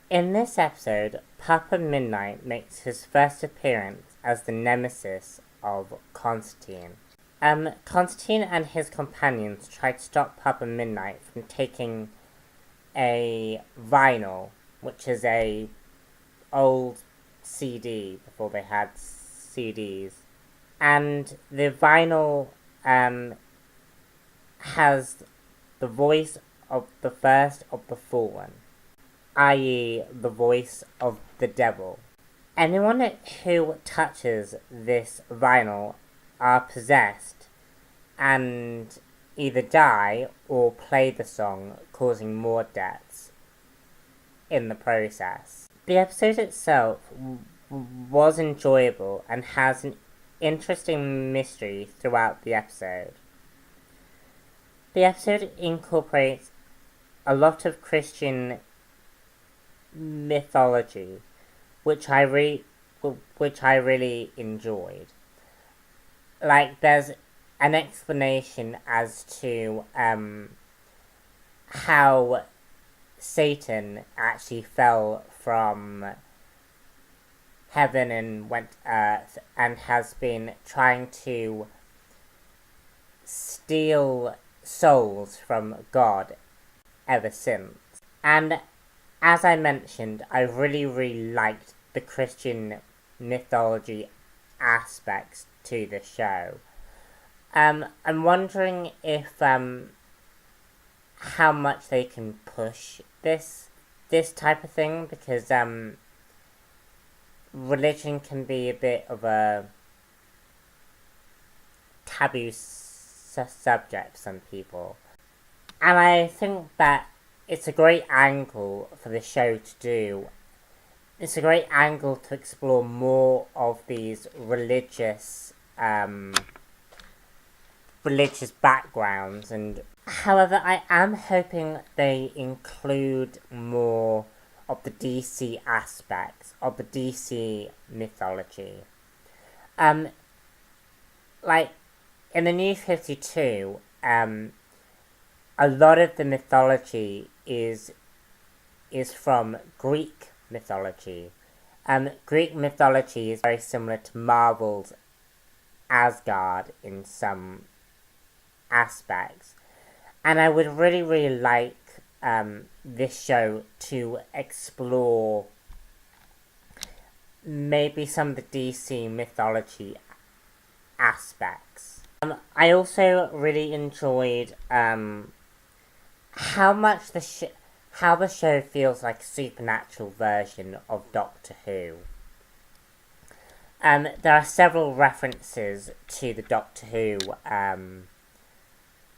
In this episode, Papa Midnight makes his first appearance as the nemesis of Constantine. Constantine and his companions try to stop Papa Midnight from taking a vinyl, which is a old CD before they had CDs. And the vinyl has the voice of the first of the fallen, i.e. the voice of the devil. Anyone who touches this vinyl are possessed and either die or play the song, causing more deaths in the process. The episode itself was enjoyable and has an interesting mystery throughout the episode. The episode incorporates a lot of Christian mythology, which I really enjoyed. Like, there's an explanation as to how Satan actually fell from heaven and went to earth and has been trying to steal souls from God ever since. And as I mentioned, I really liked the Christian mythology aspects to the show. I'm wondering if how much they can push this type of thing, because religion can be a bit of a taboo subject for some people, and I think that it's a great angle for the show to do. It's a great angle to explore more of these religious backgrounds, and however, I am hoping they include more of the DC aspects of the DC mythology. Like in the New 52, a lot of the mythology is from Greek mythology. Greek mythology is very similar to Marvel's Asgard in some aspects, and I would really like this show to explore maybe some of the DC mythology aspects. I also really enjoyed how the show feels like a supernatural version of Doctor Who. There are several references to the Doctor Who,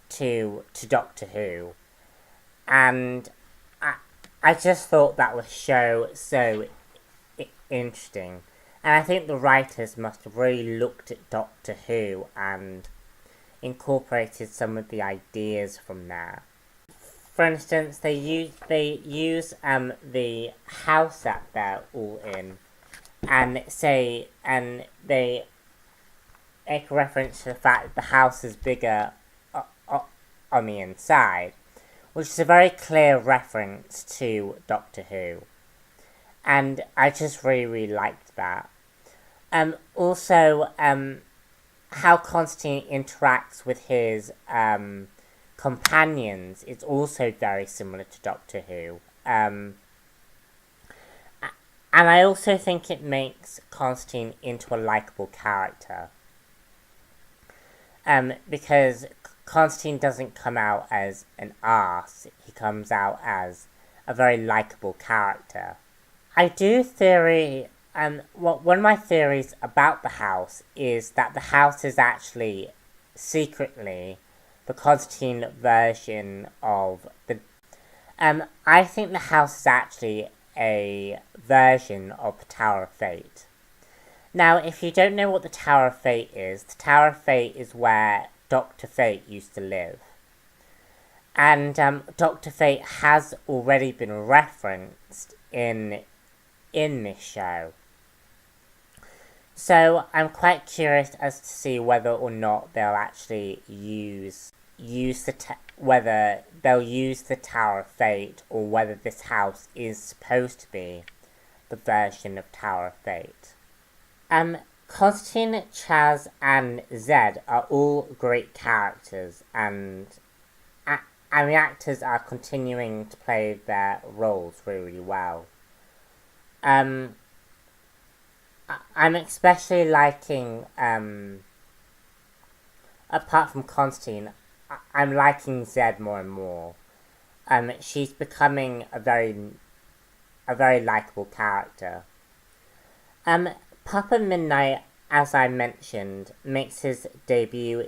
to Doctor Who, and I just thought that was so interesting, and I think the writers must have really looked at Doctor Who and incorporated some of the ideas from there. For instance, they use the house that they're all in, and they make a reference to the fact that the house is bigger on the inside, which is a very clear reference to Doctor Who, and I just really liked that. Also, how Constantine interacts with his companions is also very similar to Doctor Who. And I also think it makes Constantine into a likeable character. Because Constantine doesn't come out as an arse, he comes out as a very likeable character. I do theory, one of my theories about the house is that the house is actually secretly the Constantine version of the... I think the house is actually a version of the Tower of Fate. Now, if you don't know what the Tower of Fate is, the Tower of Fate is where Dr. Fate used to live. And Dr. Fate has already been referenced in this show. So I'm quite curious as to see whether or not they'll actually use whether they'll use the Tower of Fate, or whether this house is supposed to be the version of Tower of Fate. Constantine, Chaz, and Zed are all great characters, and the actors are continuing to play their roles really well. I'm especially liking, apart from Constantine, I'm liking Zed more and more. She's becoming a very likable character. Papa Midnight, as I mentioned, makes his debut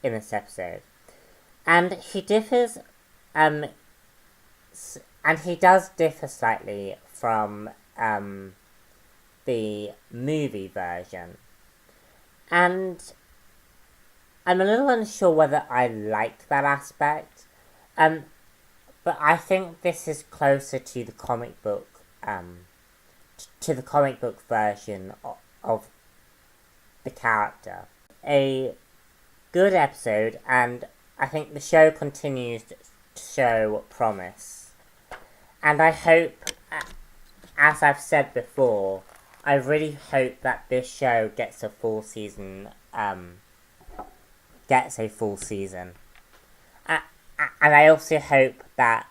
in this episode, and he differs, and he does differ slightly from the movie version, and I'm a little unsure whether I like that aspect, but I think this is closer to the comic book, version of the character. A good episode, and I think the show continues to show promise. And I hope, as I've said before, I really hope that this show gets a full season. And I also hope that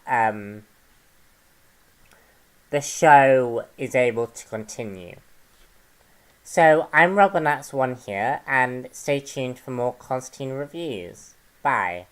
the show is able to continue. So I'm Robinats1 here, and stay tuned for more Constantine reviews. Bye.